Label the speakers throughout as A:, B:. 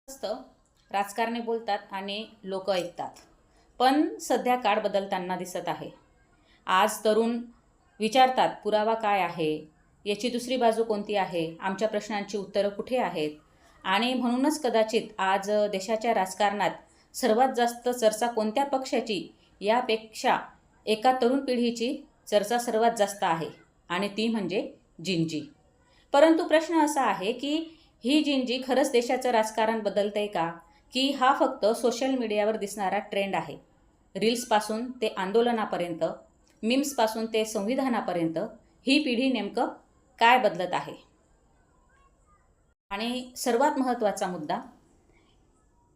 A: असतं, राजकारणी बोलतात आणि लोक ऐकतात. पण सध्या काळ बदलताना दिसत आहे. आज तरुण विचारतात, पुरावा काय आहे, याची दुसरी बाजू कोणती आहे, आमच्या प्रश्नांची उत्तरं कुठे आहेत. आणि म्हणूनच कदाचित आज देशाच्या राजकारणात सर्वात जास्त चर्चा कोणत्या पक्षाची यापेक्षा एका तरुण पिढीची चर्चा सर्वात जास्त आहे, आणि ती म्हणजे जिंजी. परंतु प्रश्न असा आहे की ही जिंजी खरंच देशाचं राजकारण बदलतंय का, की हा फक्त सोशल मीडियावर दिसणारा ट्रेंड आहे. रील्सपासून ते आंदोलनापर्यंत, मीम्सपासून ते संविधानापर्यंत ही पिढी नेमकं काय बदलत आहे. आणि सर्वात महत्त्वाचा मुद्दा,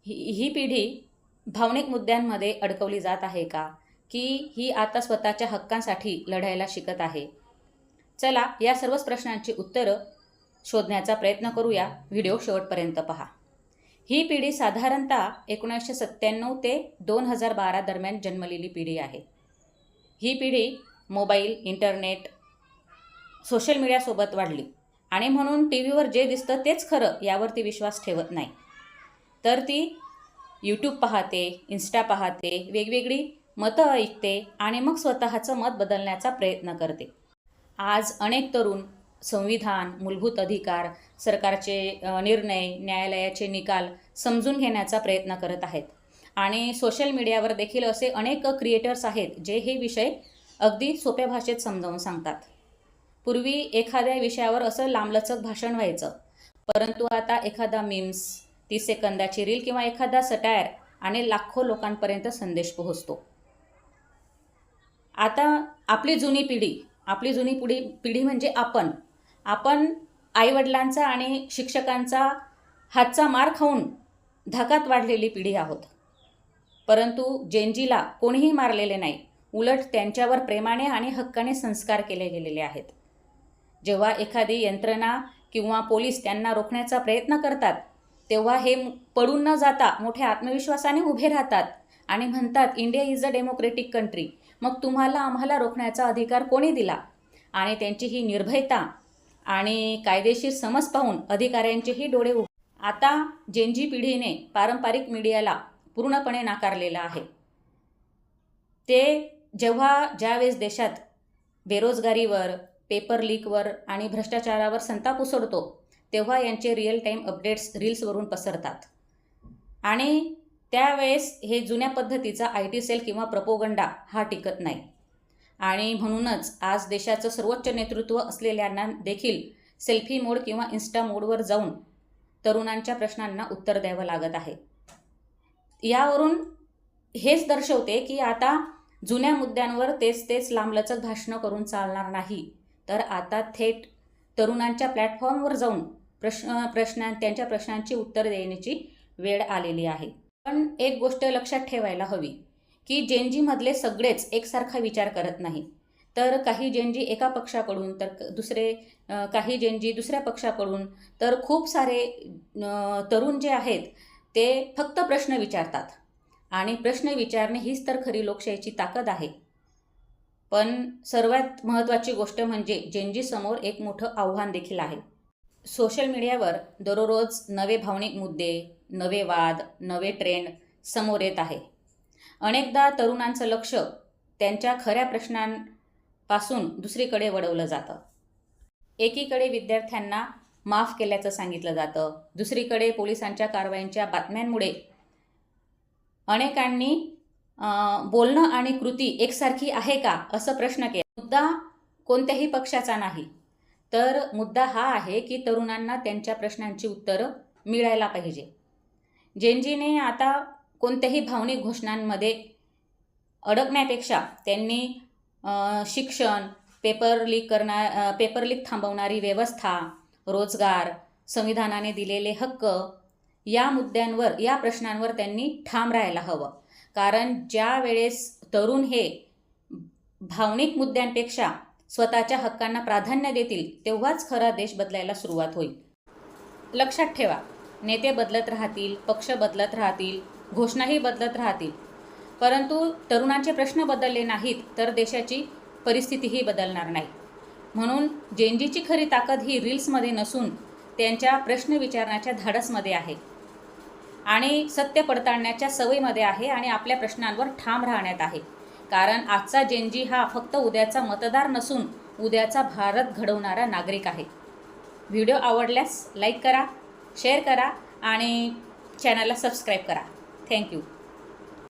A: ही पिढी भावनिक मुद्द्यांमध्ये अडकवली जात आहे का, की ही आता स्वतःच्या हक्कांसाठी लढायला शिकत आहे. चला, या सर्वच प्रश्नांची उत्तरं शोधण्याचा प्रयत्न करूया. व्हिडिओ शेवटपर्यंत पहा. ही पिढी साधारणतः 1997 ते 2012 दरम्यान जन्मलेली पिढी आहे. ही पिढी मोबाईल, इंटरनेट, सोशल मीडियासोबत वाढली आणि म्हणून टी व्हीवर जे दिसतं तेच खरं यावरती विश्वास ठेवत नाही. तर ती यूट्यूब पाहते, इन्स्टा पाहते, वेगवेगळी मतं ऐकते आणि मग स्वतःचं मत बदलण्याचा प्रयत्न करते. आज अनेक तरुण संविधान, मूलभूत अधिकार, सरकारचे निर्णय, न्यायालयाचे निकाल समजून घेण्याचा प्रयत्न करत आहेत. आणि सोशल मीडियावर देखील असे अनेक क्रिएटर्स आहेत जे हे विषय अगदी सोप्या भाषेत समजावून सांगतात. पूर्वी एखाद्या विषयावर असं लांबलचक भाषण व्हायचं, परंतु आता एखादा मीम्स, 30 सेकंदाची रील किंवा एखादा सटायर आणि लाखो लोकांपर्यंत संदेश पोहोचतो. आता आपली जुनी पिढी म्हणजे आपण आईवडिलांचा आणि शिक्षकांचा हातचा मार खाऊन धाकात वाढलेली पिढी आहोत. परंतु जेनजीला कोणीही मारलेले नाही, उलट त्यांच्यावर प्रेमाने आणि हक्काने संस्कार केले गेलेले आहेत. जेव्हा एखादी यंत्रणा किंवा पोलीस त्यांना रोखण्याचा प्रयत्न करतात, तेव्हा हे पडून न जाता मोठ्या आत्मविश्वासाने उभे राहतात आणि म्हणतात, India is a democratic country, मग तुम्हाला आम्हाला रोखण्याचा अधिकार कोणी दिला. आणि त्यांची ही निर्भयता आणि कायदेशीर समज पाहून अधिकाऱ्यांचेही डोळे उघडले. आता जेनजी पिढीने पारंपरिक मीडियाला पूर्णपणे नाकारलेलं आहे. ते ज्यावेळेस देशात बेरोजगारीवर, पेपर लीकवर आणि भ्रष्टाचारावर संताप उसळतो, तेव्हा यांचे रिअल टाईम अपडेट्स रील्सवरून पसरतात. आणि त्यावेळेस हे जुन्या पद्धतीचा IT सेल किंवा प्रपोगंडा हा टिकत नाही. आणि म्हणूनच आज देशाचं सर्वोच्च नेतृत्व असलेल्यांना देखील सेल्फी मोड किंवा इन्स्टा मोडवर जाऊन तरुणांच्या प्रश्नांना उत्तर द्यावं लागत आहे. यावरून हेच दर्शवते की आता जुन्या मुद्द्यांवर तेच लांबलचक भाषणं करून चालणार नाही, तर आता थेट तरुणांच्या प्लॅटफॉर्मवर जाऊन त्यांच्या प्रश्नांची उत्तर देण्याची वेळ आलेली आहे. पण एक गोष्ट लक्षात ठेवायला हवी की जेनजीमधले सगळेच एकसारखा विचार करत नाही. तर काही जेनजी एका पक्षाकडून, तर काही जेनजी दुसऱ्या पक्षाकडून, तर खूप सारे तरुण जे आहेत ते फक्त प्रश्न विचारतात. आणि प्रश्न विचारणे हीच तर खरी लोकशाहीची ताकद आहे. पण सर्वात महत्त्वाची गोष्ट म्हणजे जेनजीसमोर एक मोठं आव्हान देखील आहे. सोशल मीडियावर दररोज नवे भावनिक मुद्दे, नवे वाद, नवे ट्रेंड समोर येत आहे. अनेकदा तरुणांचं लक्ष त्यांच्या खऱ्या प्रश्नांपासून दुसरीकडे वळवलं जातं. एकीकडे विद्यार्थ्यांना माफ केल्याचं सांगितलं जातं, दुसरीकडे पोलिसांच्या कारवाईंच्या बातम्यांमुळे अनेकांनी बोलणं आणि कृती एकसारखी आहे का असं प्रश्न केला. मुद्दा कोणत्याही पक्षाचा नाही, तर मुद्दा हा आहे की तरुणांना त्यांच्या प्रश्नांची उत्तरं मिळायला पाहिजे. जेनजीने आता कोणत्याही भावनिक घोषणांमध्ये अडकण्यापेक्षा त्यांनी शिक्षण, पेपर लीक थांबवणारी व्यवस्था, रोजगार, संविधानाने दिलेले हक्क या प्रश्नांवर त्यांनी ठाम राहायला हवं. कारण ज्या वेळेस तरुण हे भावनिक मुद्द्यांपेक्षा स्वतःच्या हक्कांना प्राधान्य देतील, तेव्हाच खरा देश बदलायला सुरुवात होईल. लक्षात ठेवा, नेते बदलत राहतील, पक्ष बदलत राहतील, घोषणाही बदलत राहतील, परंतु तरुणांचे प्रश्न बदलले नाहीत तर देशाची परिस्थितीही बदलणार नाही. म्हणून जेनजीची खरी ताकद ही रील्समध्ये नसून त्यांच्या प्रश्न विचारण्याच्या धाडसमध्ये आहे. आणि सत्य पडताळण्याच्या सवयीमध्ये आहे आणि आपल्या प्रश्नांवर ठाम राहण्यात आहे. कारण आजचा जेनजी हा फक्त उद्याचा मतदार नसून उद्याचा भारत घडवणारा नागरिक आहे. व्हिडिओ आवडल्यास लाईक करा, शेअर करा आणि चॅनलला सबस्क्राईब करा. थँक्यू.